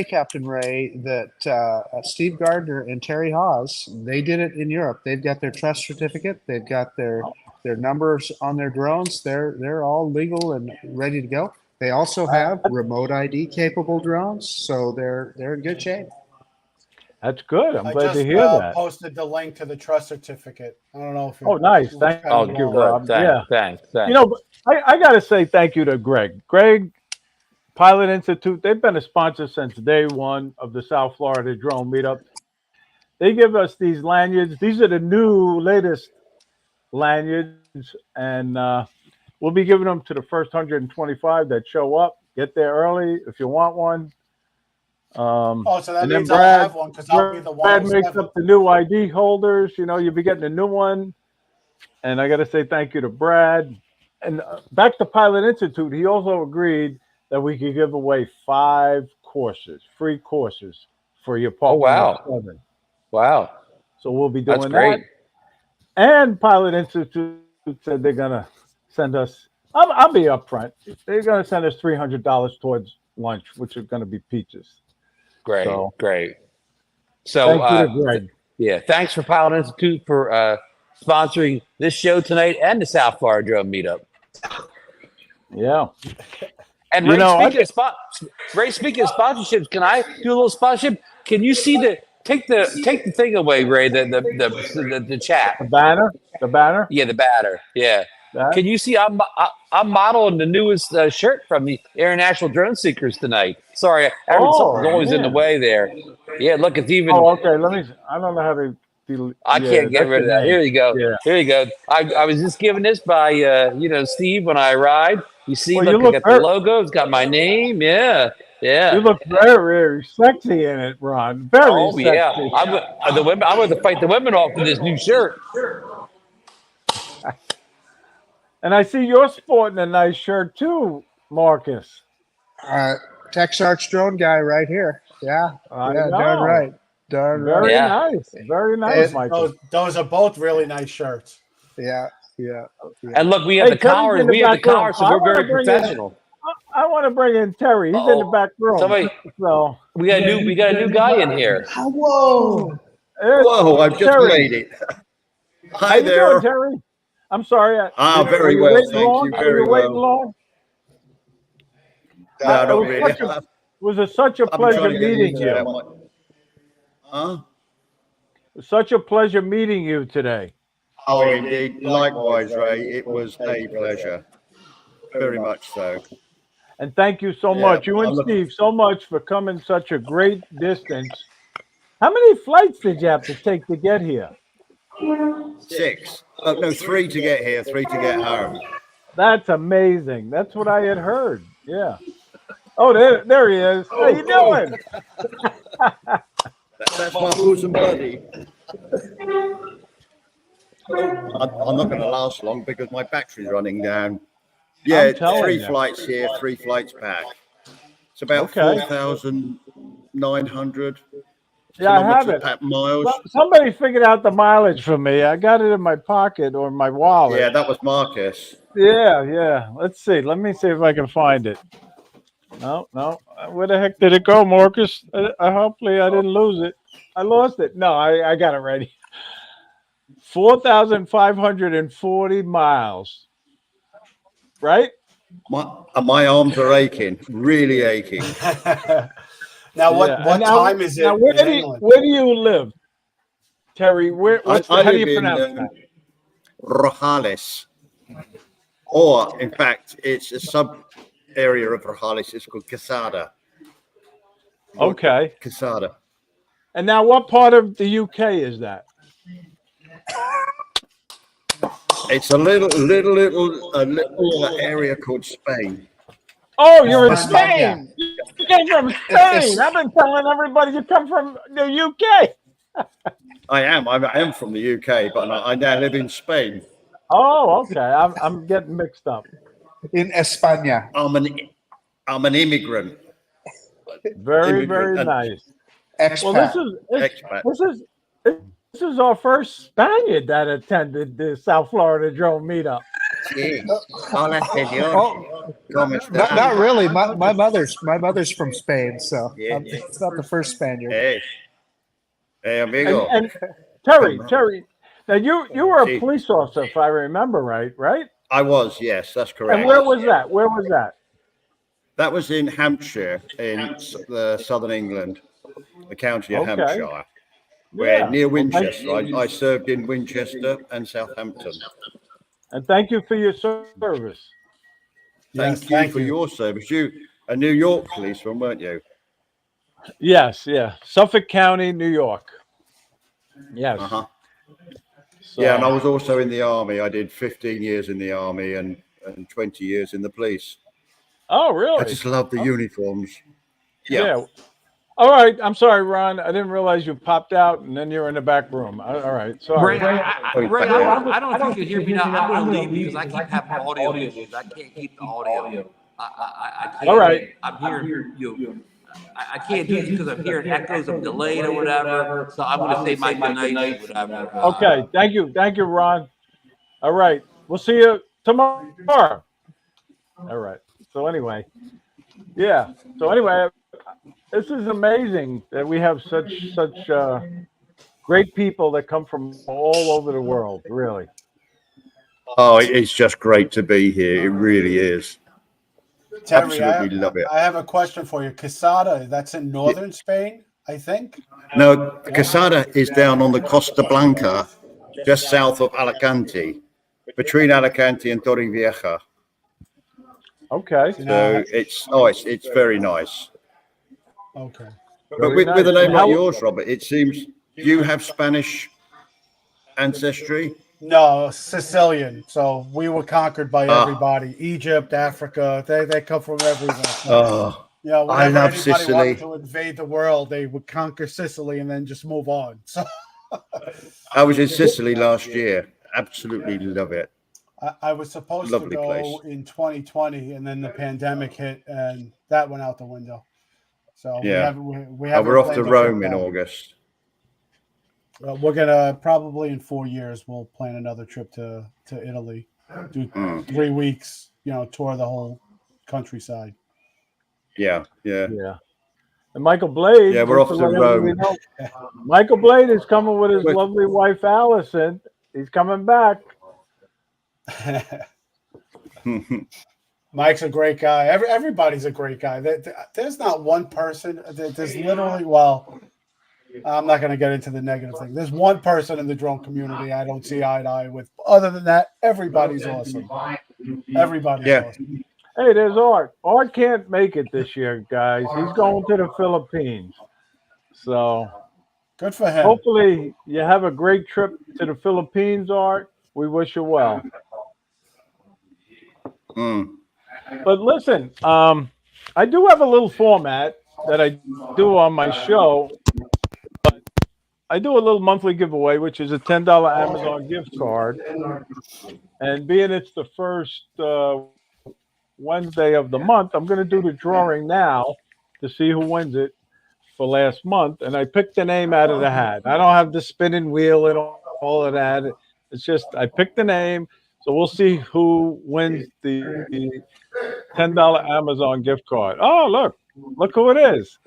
Captain Ray, that Steve Gardner and Terry Haas, they did it in Europe. They've got their trust certificate. They've got their numbers on their drones. They're all legal and ready to go. They also have remote ID capable drones, so they're in good shape. That's good. I'm I glad just to hear that. posted the link to the trust certificate. I don't know if. Oh, nice. Thank you, Rob. Thanks. I got to say thank you to Greg. Greg, Pilot Institute, they've been a sponsor since day one of the South Florida Drone Meetup. They give us these lanyards. These are the latest lanyards, and we'll be giving them to the first 125 that show up. Get there early if you want one. Oh, so that and then means I'll have one because I'll be the Brad makes 107. up the new ID holders. You know, you'll be getting a new one. And I got to say thank you to Brad. And back to Pilot Institute, he also agreed that we could give away 5 courses, free courses for your Part wow. 107. Wow. So we'll be That's doing great. that. And Pilot Institute said they're going to send us, I'll be upfront, they're going to send us $300 towards lunch, which is going to be peaches. Great. So, great. So, thank you to Greg. yeah, thanks for Pilot Institute for sponsoring this show tonight and the South Florida Drone Meetup. Yeah. And Ray, speaking of sponsorships, can I do a little sponsorship? Can you see take the thing away, Ray, the chat. The banner? Yeah, the banner. Yeah. That? Can you see I'm modeling the newest shirt from the International Drone Seekers tonight. Sorry, something's always in the way there. Yeah, look, it's even. Oh, okay. I don't know how to. I can't get rid of that. Here you go. Yeah. Here you go. I was just given this by Steve when I arrived. You see, Well, look, I got the logo. It's got my name. Yeah. Yeah. You look very, very sexy in it, Ron. Very sexy. Yeah. I'm going to fight the women off with this new shirt. And I see you're sporting a nice shirt too, Marcus. TechShark's drone guy right here. Yeah. Darn right. Darn right. Very nice. Very nice, Michael. Those are both really nice shirts. Yeah. And look, we have the collars. We have the collars, so we're very professional. I want to bring in Terry. He's in the back room. So we got a new guy in here. Whoa! I've just made it. Hi there, doing, Terry. I'm sorry. Very well. Thank you. Very well. Long? No, not really. It was such a pleasure meeting you. Huh? Such a pleasure meeting you today. Oh, indeed. Likewise, Ray. It was a pleasure. Very much so. And thank you so much. You and Steve so much for coming such a great distance. How many flights did you have to take to get here? 6. Oh, no, 3 to get here, 3 to get home. That's amazing. That's what I had heard. Yeah. Oh, there he is. How you doing? That's my bosom buddy. I'm not going to last long because my battery's running down. Yeah, 3 flights here, 3 flights back. It's about 4,900 I have it. Miles. Somebody figured out the mileage for me. I got it in my pocket or my wallet. Yeah, that was Marcus. Yeah. Let's see. Let me see if I can find it. No. Where the heck did it go, Marcus? Hopefully I didn't lose it. I lost it. No, I got it ready. 4,540 miles. Right? My arms are aching, really aching. Now, what time is it? Now, where do you live, Terry? How do you pronounce that? Rojales. Or, in fact, it's a sub area of Rojales. It's called Quesada. Okay. Quesada. And now, what part of the UK is that? It's a little area called Spain. Oh, you're in Spain. You came from Spain. I've been telling everybody you come from the UK. I am from the UK, but I now live in Spain. Oh, okay. I'm getting mixed up. In España. I'm an immigrant. Very nice. Expat. Well, this is our first Spaniard that attended the South Florida Drone Meetup. Not really. My mother's from Spain, so it's not the first Spaniard. Hey, amigo. And Terry. Now you were a police officer, if I remember right? I was, yes, that's correct. And where was that? That was in Hampshire, in the southern England, the county of Hampshire. Near Winchester. I served in Winchester and Southampton. And thank you for your service. Thank you for your service. You a New York policeman, weren't you? Yes, Suffolk County, New York. Yes. So, and I was also in the army. I did 15 years in the army, and and 20 years in the police. Oh, really? I just love the uniforms. Yeah. All right. I'm sorry, Ron. I didn't realize you popped out and then you're in the back room. All right. Sorry. Ray, I don't know if you can hear me now. I'm going to leave because I keep having audio issues. I can't keep the audio. I can't. All right. I'm hearing you. I can't do this because I'm hearing echoes. I'm delayed or whatever. So I'm going to say my good night or whatever. Okay. Thank you. Thank you, Ron. All right. We'll see you tomorrow. All right. So anyway, yeah. So anyway, this is amazing that we have such great people that come from all over the world. Really. Oh, it's just great to be here. It really is. Terry, Absolutely love it. I have a question for you. Casada, that's in northern Spain, I think. No, Casada is down on the Costa Blanca, just south of Alicante, between Alicante and Torrevieja. Okay. So it's very nice. Okay. But with a name like yours, Robert, it seems you have Spanish ancestry. No, Sicilian. So we were conquered by everybody. Egypt, Africa. They come from everywhere. Oh, Yeah, I love anybody Sicily. wanted to invade the world, they would conquer Sicily and then just move on. So I was in Sicily last year. Absolutely love it. I was supposed Lovely to go place. in 2020, and then the pandemic hit, and that went out the window. So Yeah. we're off to Rome in August. We're gonna probably in 4 years we'll plan another trip to Italy, do 3 weeks, tour the whole countryside. Yeah. And Michael Blade. Yeah, we're off to Rome. Michael Blade is coming with his lovely wife Allison. He's coming back. Mike's a great guy. Everybody's a great guy. There's not one person. There's literally, well, I'm not going to get into the negative thing. There's one person in the drone community I don't see eye to eye with. Other than that, everybody's awesome. Everybody's awesome. Hey, there's Art. Art can't make it this year, guys. He's going to the Philippines. So good for him. Hopefully you have a great trip to the Philippines, Art. We wish you well. But listen, I do have a little format that I do on my show. I do a little monthly giveaway, which is a $10 Amazon gift card. And being it's the first Wednesday of the month, I'm going to do the drawing now to see who wins it for last month. And I picked the name out of the hat. I don't have the spinning wheel and all of that. It's just I picked the name. So we'll see who wins the $10 Amazon gift card. Oh, look who it is.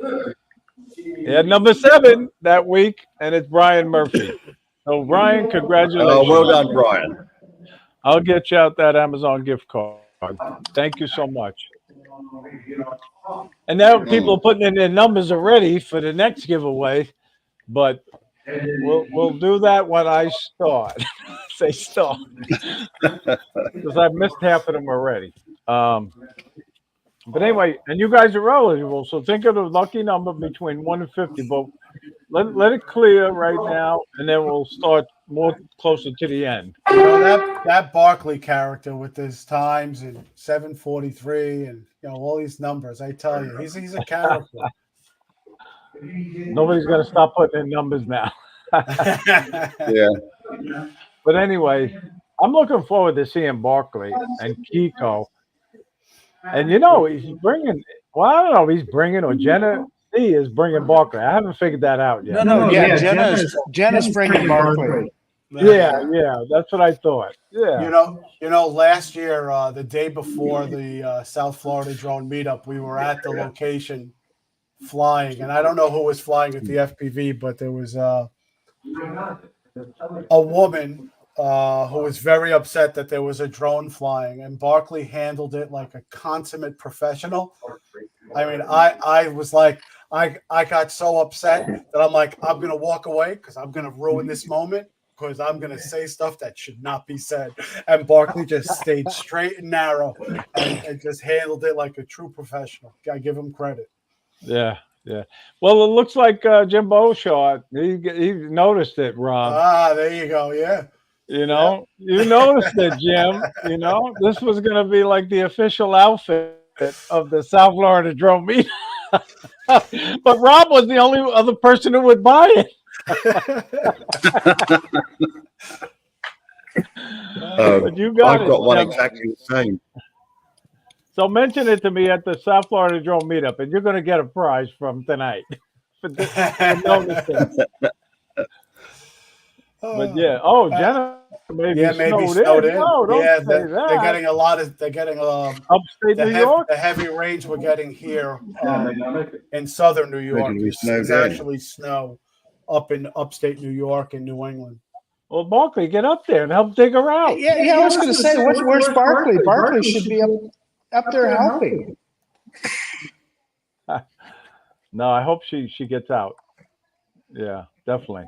He had number 7 that week, and it's Brian Murphy. So, Brian, congratulations. Oh, well done, Brian. I'll get you out that Amazon gift card. Thank you so much. And now people are putting in their numbers already for the next giveaway, but we'll do that when I start. Say start. Because I've missed half of them already. But anyway, and you guys are eligible, so think of the lucky number between 1 and 50. But let it clear right now, and then we'll start more closer to the end. That Barkley character with his times and 743 and all these numbers, I tell you, he's a character. Nobody's gonna stop putting in numbers now. Yeah. But anyway, I'm looking forward to seeing Barkley and Kiko. And he's bringing. Well, I don't know if he's bringing or Jenna C is bringing Barkley. I haven't figured that out yet. Yeah, Jenna's bringing Barkley. Yeah, that's what I thought. Yeah. Last year, the day before the South Florida drone meetup, we were at the location flying, and I don't know who was flying at the FPV, but there was a woman who was very upset that there was a drone flying, and Barkley handled it like a consummate professional. I mean, I was like, I got so upset that I'm like, I'm going to walk away because I'm going to ruin this moment because I'm going to say stuff that should not be said. And Barkley just stayed straight and narrow and just handled it like a true professional. I give him credit. Yeah. Well, it looks like Jimbo shot. He noticed it, Rob. There you go. You know, you noticed it, Jim. You know, this was going to be like the official outfit of the South Florida Drone meet. But Rob was the only other person who would buy it. But you got I've it, got one Jim. exactly the same. So mention it to me at the South Florida Drone meetup, and you're going to get a prize from tonight for noticing. But yeah, Jenna maybe snowed in. No, don't Yeah, say that. they're getting a lot of. They're getting upstate New York. The heavy rains we're getting here in southern New York is actually snow up in upstate New York and New England. Well, Barkley, get up there and help dig her out. Yeah. I was going to say, where's Barkley? Barkley should be up there helping. No, I hope she gets out. Yeah, definitely.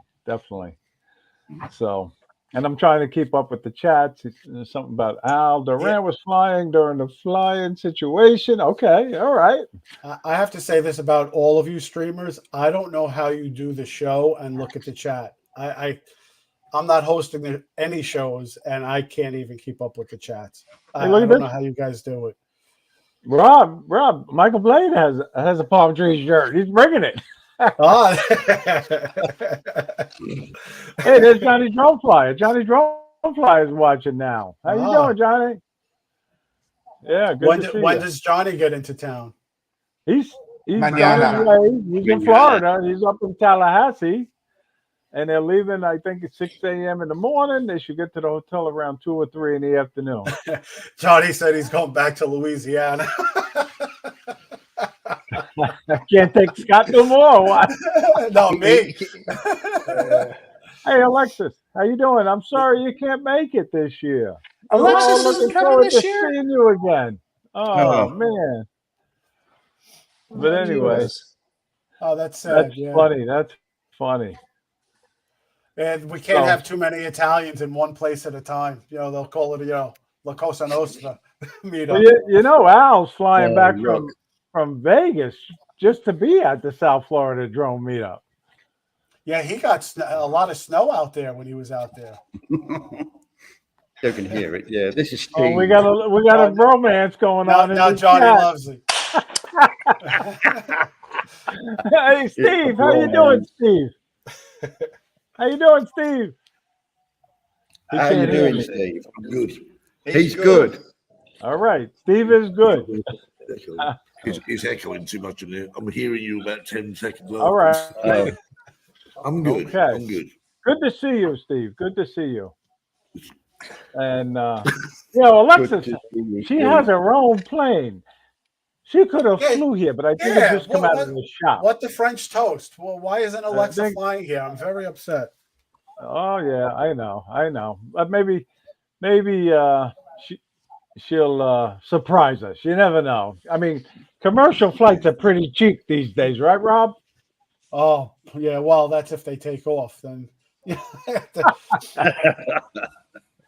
So, and I'm trying to keep up with the chats. There's something about Al Durant was flying during the flying situation. Okay, all right. I have to say this about all of you streamers. I don't know how you do the show and look at the chat. I'm not hosting any shows, and I can't even keep up with the chats. I don't know how you guys do it. Rob, Michael Blade has a palm tree shirt. He's bringing it. Oh. Hey, there's Johnny Drone Flyer. Johnny Drone Flyer is watching now. How you doing, Johnny? Yeah, good to see you. When does Johnny get into town? He's on his way. He's in Florida. He's up in Tallahassee. And they're leaving, I think, at 6 a.m. in the morning. They should get to the hotel around 2 or 3 in the afternoon. Johnny said he's going back to Louisiana. I can't take Scott no more. What? No, me. Hey, Alexis, how you doing? I'm sorry you can't make it this year. Alexis isn't coming this year? Seeing you again. Oh, man. But anyway. Oh, that's sad. That's funny. That's funny. And we can't have too many Italians in one place at a time. You know, they'll call it, La Cosa Nostra meetup. Well, Al's flying back from Vegas just to be at the South Florida Drone meetup. Yeah, he got a lot of snow out there when he was out there. You can hear it. Yeah, this is Steve. Oh, we got a romance going on. Now Johnny loves it. Hey, Steve, how you doing, Steve? How you doing, Steve? How you doing, Steve? I'm good. He's good. All right. Steve is good. He's echoing too much in there. I'm hearing you about 10 seconds. All right. I'm good. Okay. I'm good. Good to see you, Steve. Good to see you. And, Alexis, she has her own plane. She could have flew here, but I think it just come out of the shop. What the French toast? Well, why isn't Alexa flying here? I'm very upset. Oh yeah, I know. But maybe she'll surprise us. You never know. I mean, commercial flights are pretty cheap these days, right, Rob? Oh yeah. Well, that's if they take off. Then.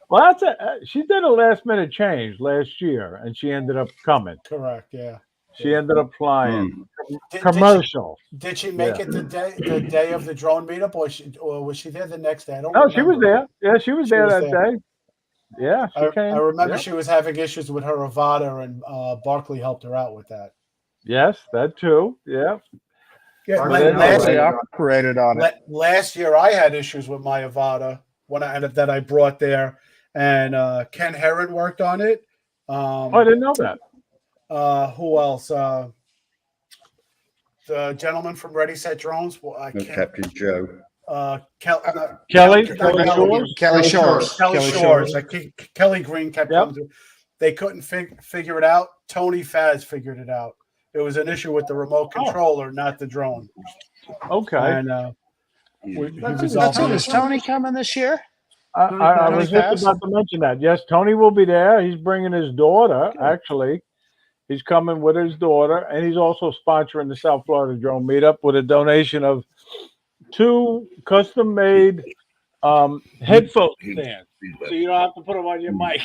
Well, that's it. She did a last minute change last year, and she ended up coming. Correct. Yeah. She ended up flying commercial. Did she make it the day of the drone meetup, or was she there the next day? I don't. No, she was there. Yeah, she was there that day. Yeah, she came. I remember she was having issues with her Avata, and Barkley helped her out with that. Yes, that too. Yeah. Operated on it. Last year, I had issues with my Avata that I brought there, and Ken Herron worked on it. I didn't know that. Who else? The gentleman from Ready Set Drones. Captain Joe. Kelly Shores. Kelly Green kept coming through. They couldn't figure it out. Tony Faz figured it out. It was an issue with the remote controller, not the drone. Okay. And is Tony coming this year? I was just about to mention that. Yes, Tony will be there. He's bringing his daughter, actually. He's coming with his daughter, and he's also sponsoring the South Florida Drone Meetup with a donation of 2 custom-made headphone stands. So you don't have to put them on your mic.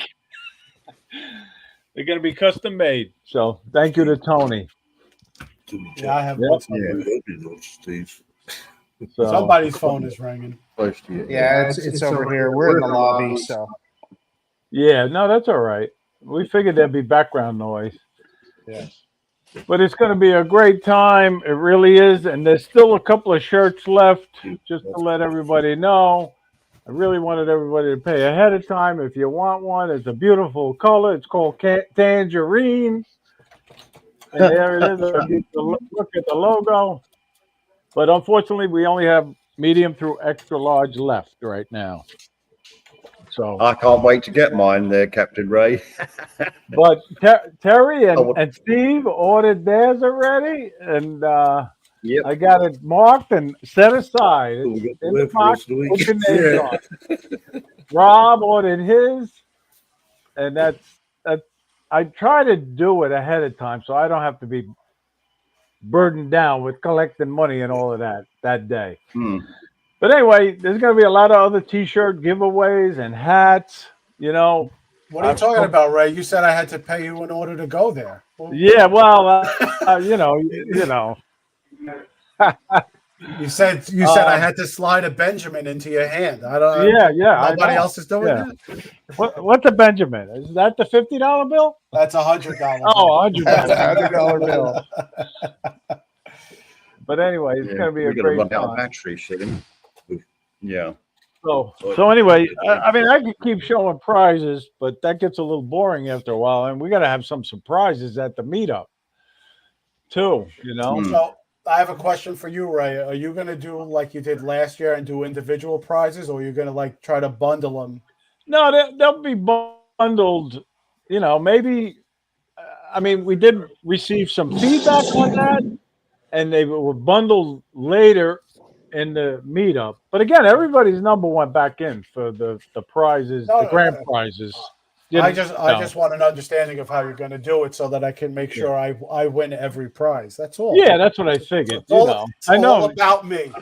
They're going to be custom-made. So thank you to Tony. Yeah, I have Steve. So Somebody's phone is ringing. Close to you. Yeah, it's over here. We're in the lobby, so yeah, no, that's all right. We figured there'd be background noise. yeah. But it's going to be a great time. It really is. And there's still a couple of shirts left just to let everybody know. I really wanted everybody to pay ahead of time. If you want one, it's a beautiful color. It's called Tangerine. And there it is. Look at the logo. But unfortunately, we only have medium through extra large left right now. So I can't wait to get mine there, Captain Ray. but Terry and Steve ordered theirs already, and Yep. I got it marked and set aside. Oh, we It's got in the the box. week. Put your names on it. Rob ordered his, and that's I try to do it ahead of time so I don't have to be burdened down with collecting money and all of that day. But anyway, there's going to be a lot of other T-shirt giveaways and hats. You know. What are you talking about, Ray? You said I had to pay you in order to go there. Yeah, well, you know. You said I had to slide a Benjamin into your hand. I don't. Yeah. Nobody else is doing that. What's a Benjamin? Is that the $50 bill? That's $100. Oh, $100 bill. But anyway, it's going to be a great run out of time. battery soon. Yeah. So anyway, I mean, I could keep showing prizes, but that gets a little boring after a while, and we got to have some surprises at the meetup too. You know. So I have a question for you, Ray. Are you going to do like you did last year and do individual prizes, or are you going to like try to bundle them? No, they'll be bundled. You know, maybe. I mean, we did receive some feedback on that, and they were bundled later in the meetup. But again, everybody's number went back in for the prizes, the grand prizes. I just want an understanding of how you're going to do it so that I can make sure I win every prize. That's all. Yeah, that's what I figured. It's all about me.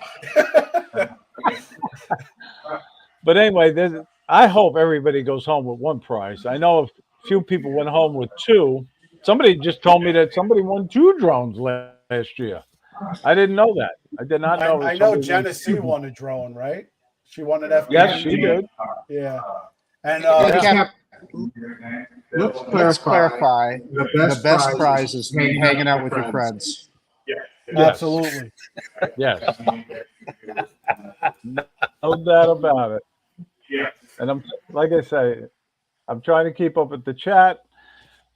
But anyway, I hope everybody goes home with one prize. I know a few people went home with two. Somebody just told me that somebody won 2 drones last year. I didn't know that. I did not know. I know Genesee won a drone, right? She won an FPV. Yes, she did. Yeah. And let's clarify. The best prize is hanging out with your friends. Yes. Absolutely. Yes. No doubt about it. Yeah. And I'm like I say, I'm trying to keep up with the chat,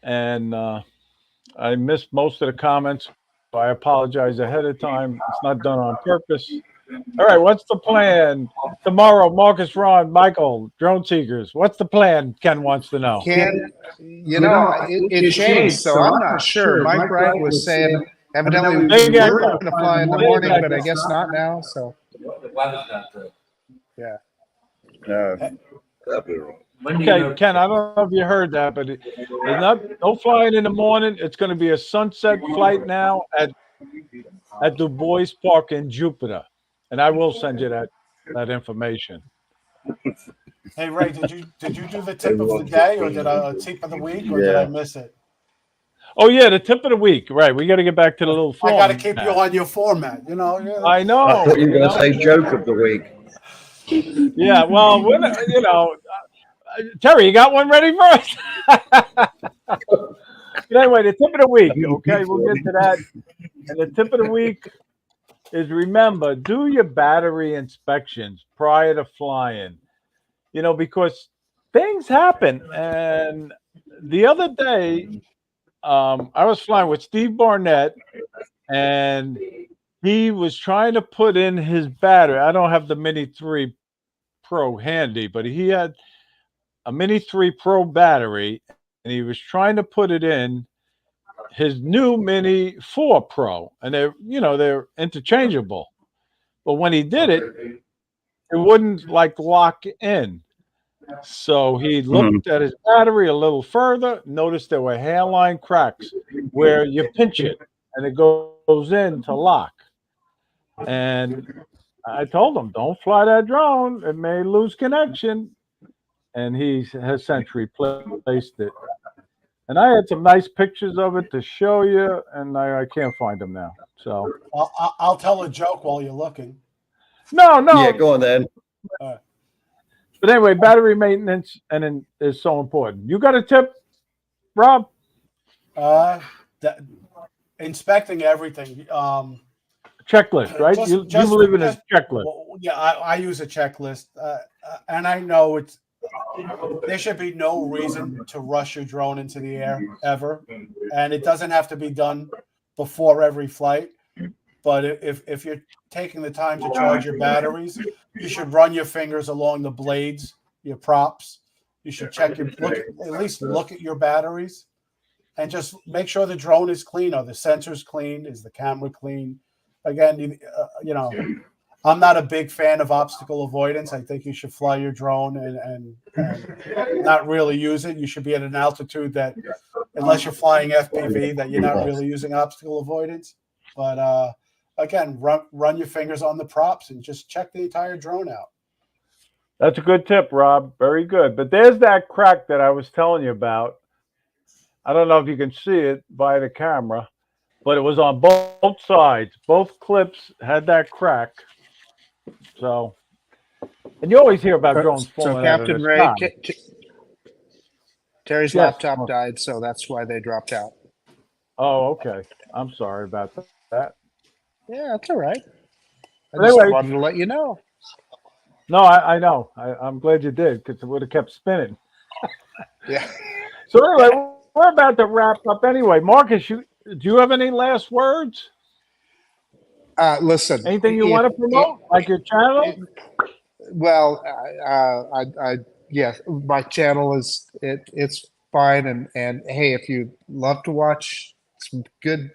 and I missed most of the comments. So I apologize ahead of time. It's not done on purpose. All right, what's the plan tomorrow? Marcus, Ron, Michael, Drone Seekers. What's the plan? Ken wants to know. Ken, it changed, so I'm not sure. Mike Wright was saying evidently we were going to fly in the morning, but I guess not now. So The weather's not good. yeah. That'd be wrong. Okay, Ken, I don't know if you heard that, but there's no flying in the morning. It's going to be a sunset flight now at Du Bois Park in Jupiter, and I will send you that information. Hey Ray, did you do the tip of the day, or did I tip of the week, or did I miss it? Oh yeah, the tip of the week. Right, we got to get back to the little form. I got to keep you on your format, you know. Yeah. I know. I thought you were going to say joke of the week. Yeah, well, you know, Terry, you got one ready for us? But anyway, the tip of the week. Okay, we'll get to that. And the tip of the week is, remember, do your battery inspections prior to flying. You know, because things happen. And the other day, I was flying with Steve Barnett, and he was trying to put in his battery. I don't have the Mini 3 Pro handy, but he had a Mini 3 Pro battery, and he was trying to put it in his new Mini 4 Pro, and they're interchangeable. But when he did it, it wouldn't like lock in. So he looked at his battery a little further, noticed there were hairline cracks where you pinch it and it goes in to lock. And I told him, don't fly that drone. It may lose connection. And he has since replaced it. And I had some nice pictures of it to show you, and I can't find them now. So I'll tell a joke while you're looking. No. Yeah, go on then. But anyway, battery maintenance is so important. You got a tip, Rob? That, inspecting everything. Checklist, right? You believe in a checklist. Well, yeah, I use a checklist, and I know there should be no reason to rush your drone into the air ever, and it doesn't have to be done before every flight. But if you're taking the time to charge your batteries, you should run your fingers along the blades, your props. You should at least look at your batteries, and just make sure the drone is clean. Are the sensors clean? Is the camera clean? Again, I'm not a big fan of obstacle avoidance. I think you should fly your drone and not really use it. You should be at an altitude that, unless you're flying FPV, that you're not really using obstacle avoidance. But again, run your fingers on the props and just check the entire drone out. That's a good tip, Rob. Very good. But there's that crack that I was telling you about. I don't know if you can see it by the camera, but it was on both sides. Both clips had that crack. So, and you always hear about drones falling out of the Captain Ray, sky. Terry's laptop died, so that's why they dropped out. Oh, okay. I'm sorry about that. Yeah, that's all right. I just wanted to let you know. No, I know. I'm glad you did, because it would have kept spinning. Yeah. So anyway, we're about to wrap up anyway. Marcus, do you have any last words? Listen. Anything you want to promote, like your channel? Well, yes, my channel it's fine, and hey, if you love to watch some good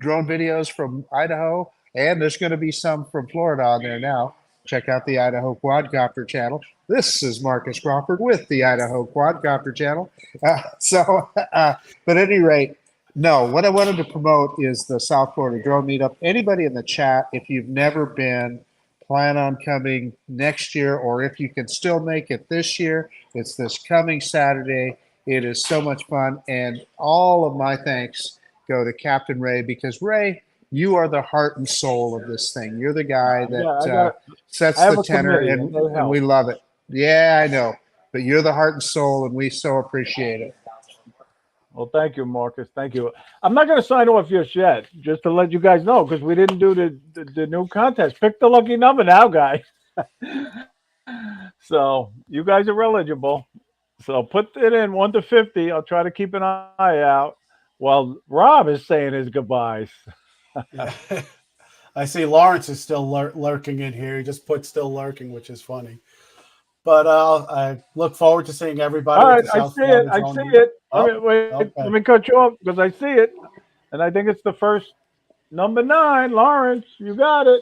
drone videos from Idaho, and there's going to be some from Florida on there now, check out the Idaho Quadcopter channel. This is Marcus Crawford with the Idaho Quadcopter channel. But at any rate, no, what I wanted to promote is the South Florida Drone Meetup. Anybody in the chat, if you've never been, plan on coming next year, or if you can still make it this year, it's this coming Saturday. It is so much fun, and all of my thanks go to Captain Ray, because Ray, you are the heart and soul of this thing. You're the guy that sets the tenor, and we love it. Yeah, I know, but you're the heart and soul, and we so appreciate it. Well, thank you, Marcus. Thank you. I'm not going to sign off just yet, just to let you guys know, because we didn't do the new contest. Pick the lucky number now, guys. So you guys are eligible. So put it in 1 to 50. I'll try to keep an eye out while Rob is saying his goodbyes. I see Lawrence is still lurking in here. He just put still lurking, which is funny. But I look forward to seeing everybody. All right, I see it. Let me cut you off, because I see it. And I think it's the first number 9. Lawrence, you got it.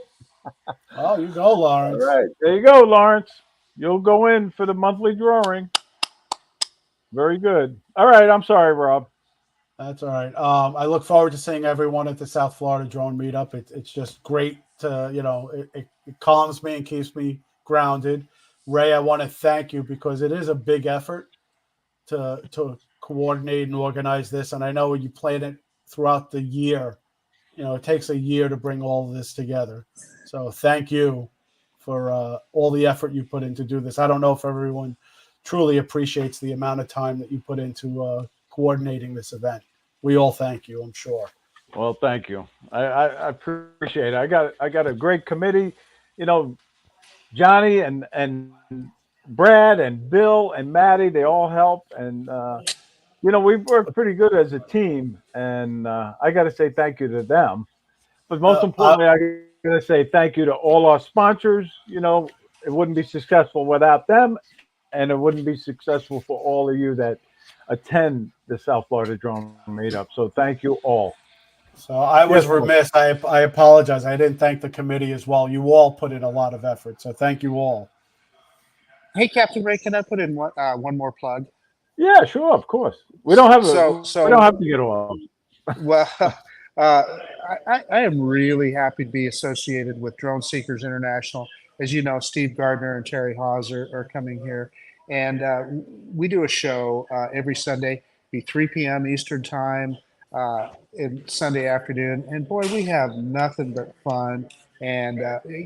Oh, you go, Lawrence. All right, there you go, Lawrence. You'll go in for the monthly drawing. Very good. All right, I'm sorry, Rob. That's all right. I look forward to seeing everyone at the South Florida Drone Meetup. It's just great to, it calms me and keeps me grounded. Ray, I want to thank you, because it is a big effort to coordinate and organize this. And I know you plan it throughout the year. It takes a year to bring all of this together. So thank you for all the effort you put in to do this. I don't know if everyone truly appreciates the amount of time that you put into coordinating this event. We all thank you, I'm sure. Well, thank you. I appreciate it. I got a great committee. Johnny and Brad and Bill and Maddie, they all help. And, we've worked pretty good as a team. And I got to say thank you to them. But most importantly, I got to say thank you to all our sponsors. It wouldn't be successful without them. And it wouldn't be successful for all of you that attend the South Florida Drone Meetup. So thank you all. So I was remiss. I apologize. I didn't thank the committee as well. You all put in a lot of effort. So thank you all. Hey, Captain Ray, can I put in one more plug? Yeah, sure, of course. We don't have we don't have to get off. Well, I am really happy to be associated with Drone Seekers International. As you know, Steve Gardner and Terry Hawes are coming here. And we do a show every Sunday, be 3 p.m. Eastern time, in Sunday afternoon. And boy, we have nothing but fun. And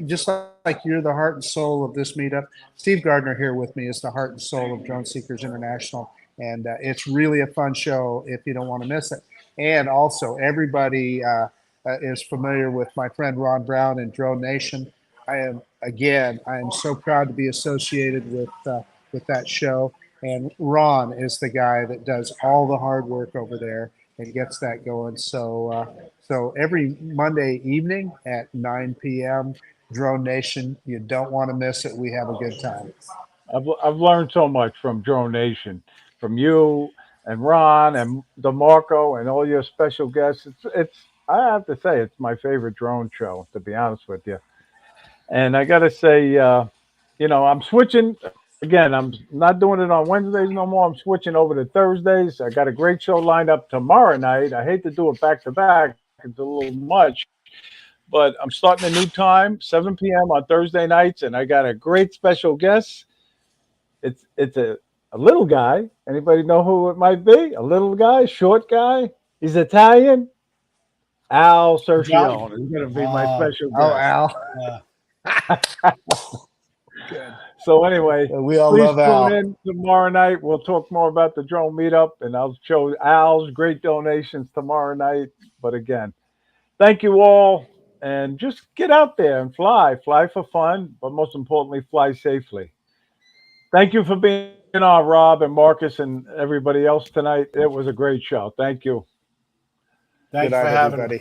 just like you're the heart and soul of this meetup, Steve Gardner here with me is the heart and soul of Drone Seekers International. And it's really a fun show if you don't want to miss it. And also, everybody is familiar with my friend Ron Brown and Drone Nation. I am so proud to be associated with that show. And Ron is the guy that does all the hard work over there and gets that going. So every Monday evening at 9 p.m., Drone Nation, you don't want to miss it. We have a good time. I've learned so much from Drone Nation, from you and Ron and DeMarco and all your special guests. It's I have to say it's my favorite drone show, to be honest with you. And I got to say, I'm switching again. I'm not doing it on Wednesdays no more. I'm switching over to Thursdays. I got a great show lined up tomorrow night. I hate to do it back to back. It's a little much, but I'm starting a new time, 7 p.m. on Thursday nights, and I got a great special guest. It's a little guy. Anybody know who it might be? A little guy, short guy. He's Italian. Al Cercione is going to be my special guest. Oh, Al. Good. So anyway, we all please love Al. tune in tomorrow night. We'll talk more about the drone meetup, and I'll show Al's great donations tomorrow night. But again, thank you all, and just get out there and fly for fun, but most importantly, fly safely. Thank you for being on, Rob and Marcus and everybody else tonight. It was a great show. Thank you. Thanks for having me.